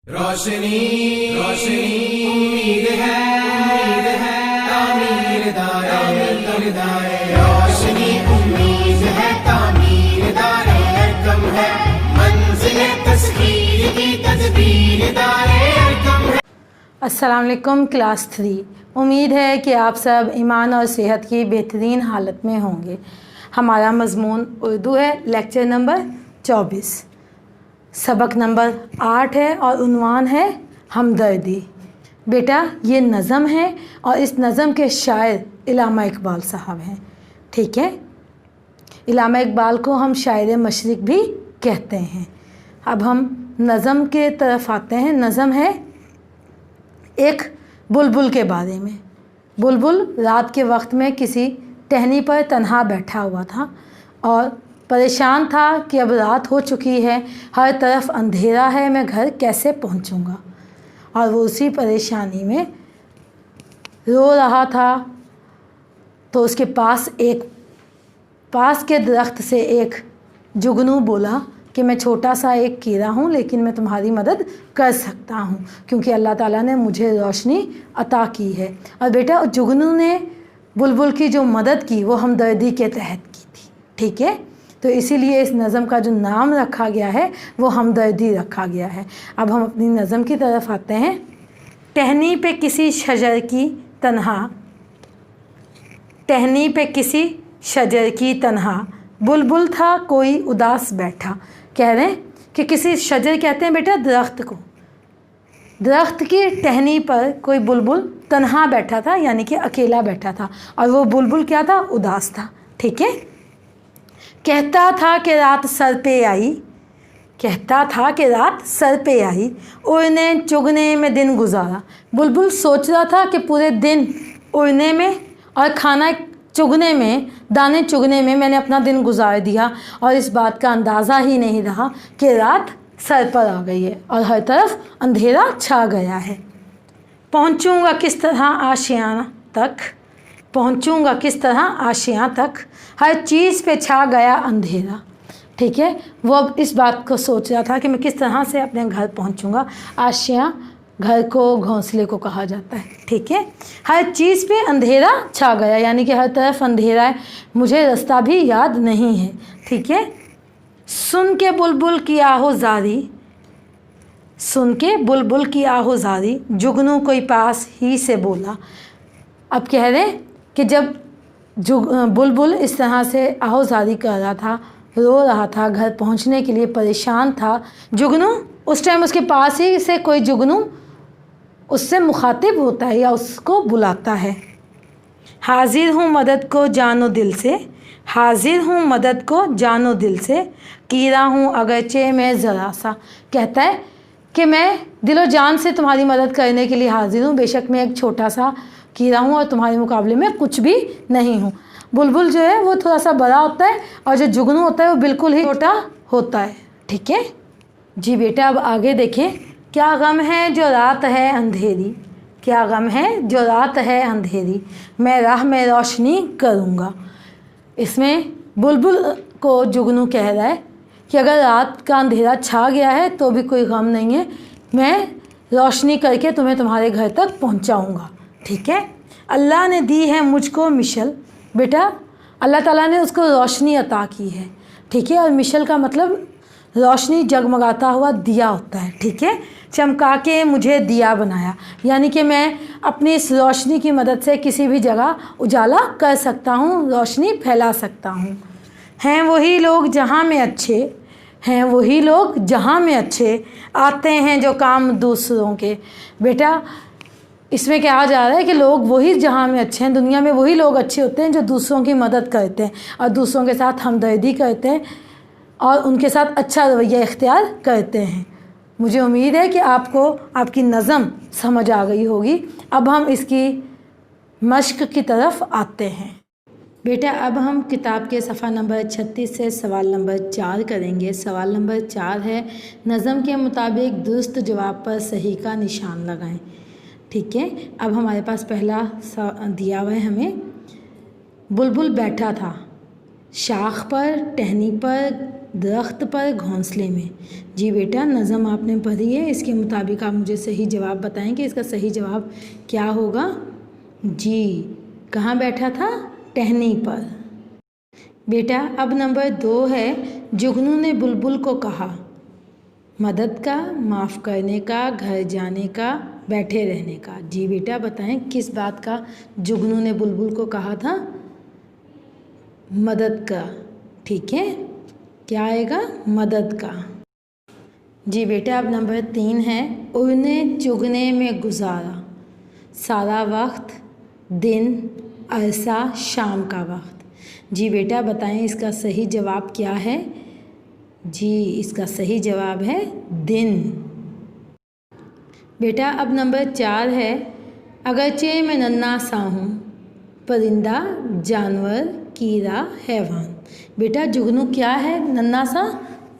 रोशनी रोशनी उम्मीद है तामीरदार रोशनी उम्मीद है तामीरदार अरकम है मंजिल तस्खीर की तदबीरदार अरकम है। अस्सलाम वालेकुम क्लास 3। उम्मीद है कि आप सब ईमान और सेहत की बेहतरीन हालत में होंगे। हमारा मज़मून उर्दू है, लेक्चर नंबर 24, सबक नंबर 8 है और उन्वान है हमदर्दी। बेटा ये नज़म है और इस नज़म के शायर इल्लामा इकबाल साहब हैं। ठीक है, इल्लामा इकबाल को हम शायर मशरिक़ भी कहते हैं। अब हम नज़म के तरफ आते हैं। नज़म है एक बुलबुल के बारे में। बुलबुल रात के वक्त में किसी टहनी पर तन्हा बैठा हुआ था और परेशान था कि अब रात हो चुकी है, हर तरफ अंधेरा है, मैं घर कैसे पहुंचूंगा। और वो उसी परेशानी में रो रहा था तो उसके पास के दरख्त से एक जुगनू बोला कि मैं छोटा सा एक कीड़ा हूँ, लेकिन मैं तुम्हारी मदद कर सकता हूँ क्योंकि अल्लाह ताला ने मुझे रोशनी अता की है। और बेटा जुगनू ने बुलबुल की जो मदद की वो हमदर्दी के तहत की थी। ठीक है, तो इसीलिए इस नज़म का जो नाम रखा गया है वो हमदर्दी रखा गया है। अब हम अपनी नज़म की तरफ आते हैं। टहनी पे किसी शजर की तन्हा, टहनी पे किसी शजर की तन्हा, बुलबुल था कोई उदास बैठा। कह रहे हैं कि किसी शजर कहते हैं बेटा दरख्त को, दरख्त की टहनी पर कोई बुलबुल तन्हा बैठा था, यानी कि अकेला बैठा था। और वो बुलबुल क्या था? उदास था। ठीक है, कहता था कि रात सर पे आई, कहता था कि रात सर पे आई, उड़ने चुगने में दिन गुजारा। बुलबुल सोच रहा था कि पूरे दिन उड़ने में और खाना चुगने में, दाने चुगने में मैंने अपना दिन गुजार दिया और इस बात का अंदाज़ा ही नहीं रहा कि रात सर पर आ गई है और हर तरफ अंधेरा छा गया है। पहुँचूँगा किस तरह आशियाना तक, पहुँचूँगा किस तरह आशियाँ तक, हर चीज़ पे छा गया अंधेरा। ठीक है, वो अब इस बात को सोच रहा था कि मैं किस तरह से अपने घर पहुँचूँगा। आशियाँ घर को, घोंसले को कहा जाता है। ठीक है, हर चीज़ पे अंधेरा छा गया, यानी कि हर तरफ अंधेरा है, मुझे रास्ता भी याद नहीं है। ठीक है, सुन के बुलबुल की आहोज़ारी, सुन के बुलबुल की आहोज़ारी, जुगनू कोई पास ही से बोला। अब कह रहे कि जब बुलबुल इस तरह से आहोज़ारी कर रहा था, रो रहा था, घर पहुंचने के लिए परेशान था, जुगनू उस टाइम उसके पास ही से कोई जुगनू उससे मुखातिब होता है या उसको बुलाता है। हाजिर हूँ मदद को जानो दिल से, हाजिर हूँ मदद को जानो दिल से, कीड़ा हूँ अगरचे मैं ज़रा सा। कहता है कि मैं दिलो जान से तुम्हारी मदद करने के लिए हाजिर हूँ, बेशक मैं एक छोटा सा कीड़ा हूँ और तुम्हारे मुकाबले में कुछ भी नहीं हूँ। बुलबुल जो है वो थोड़ा सा बड़ा होता है और जो जुगनू होता है वो बिल्कुल ही छोटा होता है। ठीक है जी बेटा, अब आगे देखें। क्या गम है जो रात है अंधेरी, क्या गम है जो रात है अंधेरी, मैं राह में रोशनी करूँगा। इसमें बुलबुल को जुगनू कह रहा है कि अगर रात का अंधेरा छा गया है तो भी कोई गम नहीं है, मैं रोशनी करके तुम्हें तुम्हारे घर तक पहुँचाऊँगा। ठीक है, अल्लाह ने दी है मुझको मिशल। बेटा अल्लाह ताला ने उसको रोशनी अता की है। ठीक है, और मिशल का मतलब रोशनी, जगमगाता हुआ दिया होता है। ठीक है, चमका के मुझे दिया बनाया, यानी कि मैं अपनी इस रोशनी की मदद से किसी भी जगह उजाला कर सकता हूँ, रोशनी फैला सकता हूँ। हैं वही लोग जहाँ में अच्छे, हैं वही लोग जहाँ में अच्छे, आते हैं जो काम दूसरों के। बेटा इसमें कहा जा रहा है कि लोग वही जहाँ में अच्छे हैं, दुनिया में वही लोग अच्छे होते हैं जो दूसरों की मदद करते हैं और दूसरों के साथ हमदर्दी करते हैं और उनके साथ अच्छा रवैया इख्तियार करते हैं। मुझे उम्मीद है कि आपको आपकी नज़म समझ आ गई होगी। अब हम इसकी मश्क की तरफ आते हैं। बेटा अब हम किताब के सफ़ा नंबर 36 से सवाल नंबर 4 करेंगे। सवाल नंबर 4 है, नज़म के मुताबिक दुरुस्त जवाब पर सही का निशान लगाएं। ठीक है, अब हमारे पास पहला दिया हुआ है हमें। बुलबुल बैठा था शाख पर, टहनी पर, दरख्त पर घोंसले में। जी बेटा, नज़म आपने पढ़ी है, इसके मुताबिक आप मुझे सही जवाब बताएं कि इसका सही जवाब क्या होगा। जी, कहाँ बैठा था? टहनी पर। बेटा अब नंबर 2 है, जुगनू ने बुलबुल को कहा। मदद का, माफ़ करने का, घर जाने का, बैठे रहने का। जी बेटा बताएं किस बात का जुगनू ने बुलबुल को कहा था? मदद का। ठीक है, क्या आएगा? मदद का। जी बेटा अब नंबर 3 है, उड़ने चुगने में गुजारा सारा वक्त, दिन, अरसा, शाम का वक्त। जी बेटा बताएं इसका सही जवाब क्या है? जी इसका सही जवाब है दिन। बेटा अब नंबर 4 है, अगरचे मैं नन्हा सा हूँ, परिंदा, जानवर, कीड़ा, हैवान। बेटा जुगनू क्या है? नन्हा सा।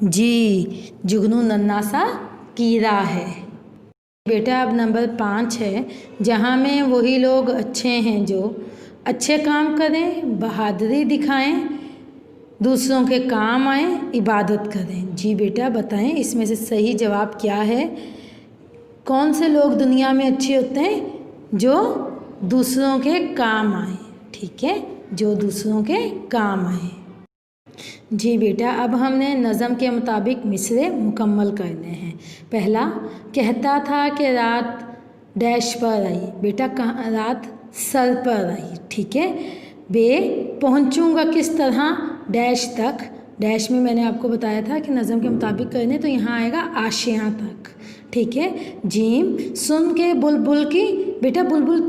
जी जुगनू नन्हा सा कीड़ा है। बेटा अब नंबर 5 है, जहाँ में वही लोग अच्छे हैं जो अच्छे काम करें, बहादुरी दिखाएं, दूसरों के काम आएं, इबादत करें। जी बेटा बताएं इसमें से सही जवाब क्या है? कौन से लोग दुनिया में अच्छे होते हैं? जो दूसरों के काम आए। ठीक है, जो दूसरों के काम आए। जी बेटा अब हमने नज़म के मुताबिक मिसरे मुकम्मल करने हैं। पहला, कहता था कि रात डैश पर आई। बेटा कहाँ? रात सर पर आई। ठीक है। बे, पहुँचूँगा किस तरह डैश तक। डैश में मैंने आपको बताया था कि नज़म के मुताबिक करने, तो यहाँ आएगा आशियाँ तक। ठीक है। जीम, सुन के बुलबुल की। बेटा बुलबुल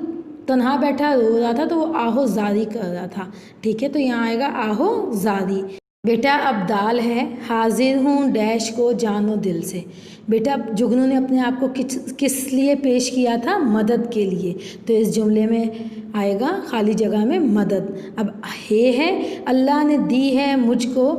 तन्हा बैठा रो रहा था तो वो आहो जारी कर रहा था। ठीक है, तो यहाँ आएगा आहो जारी। बेटा अब दाल है, हाजिर हूँ डैश को जानो दिल से। बेटा जुगनू ने अपने आप को किस लिए पेश किया था? मदद के लिए। तो इस जुमले में आएगा खाली जगह में मदद। अब है अल्लाह ने दी है मुझको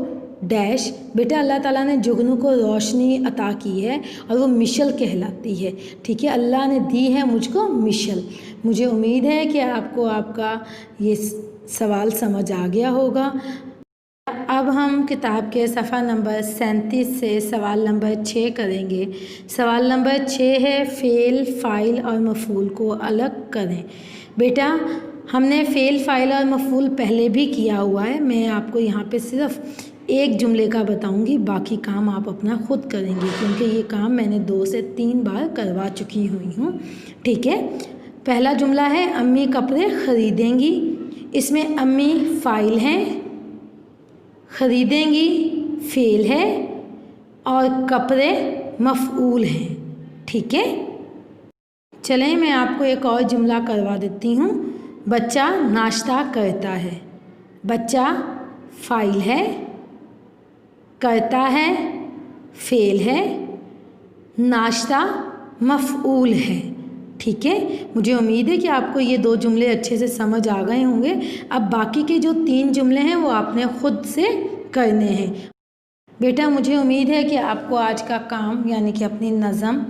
डैश। बेटा अल्लाह ताला ने जुगनू को रोशनी अता की है और वो मिशल कहलाती है। ठीक है, अल्लाह ने दी है मुझको मिशल। मुझे उम्मीद है कि आपको आपका ये सवाल समझ आ गया होगा। अब हम किताब के सफ़ा नंबर 37 से सवाल नंबर 6 करेंगे। सवाल नंबर 6 है, फ़ेल, फ़ाइल और मफ़ूल को अलग करें। बेटा हमने फ़ेल, फ़ाइल और मफ़ूल पहले भी किया हुआ है। मैं आपको यहाँ पे सिर्फ एक जुमले का बताऊँगी, बाकी काम आप अपना खुद करेंगे क्योंकि ये काम मैंने 2 से 3 बार करवा चुकी हुई हूँ। ठीक है। पहला जुमला है, अम्मी कपड़े ख़रीदेंगी। इसमें अम्मी फ़ाइल हैं, ख़रीदेंगी फ़ेल है और कपड़े मफ़ऊल हैं। ठीक है। चलें मैं आपको एक और जुमला करवा देती हूँ। बच्चा नाश्ता करता है। बच्चा फ़ाइल है, करता है फ़ेल है, नाश्ता मफ़ऊल है। ठीक है। मुझे उम्मीद है कि आपको ये 2 जुमले अच्छे से समझ आ गए होंगे। अब बाकी के जो 3 जुमले हैं वो आपने ख़ुद से करने हैं। बेटा मुझे उम्मीद है कि आपको आज का काम यानी कि अपनी नज़म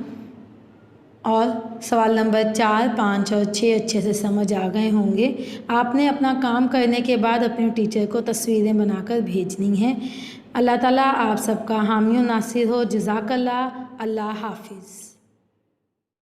और सवाल नंबर 4, 5 और 6 अच्छे से समझ आ गए होंगे। आपने अपना काम करने के बाद अपने टीचर को तस्वीरें बनाकर भेजनी हैं। अल्लाह ताला आप सबका हामी और नासिर हो। जज़ाकल्लाह। अल्लाह हाफिज़।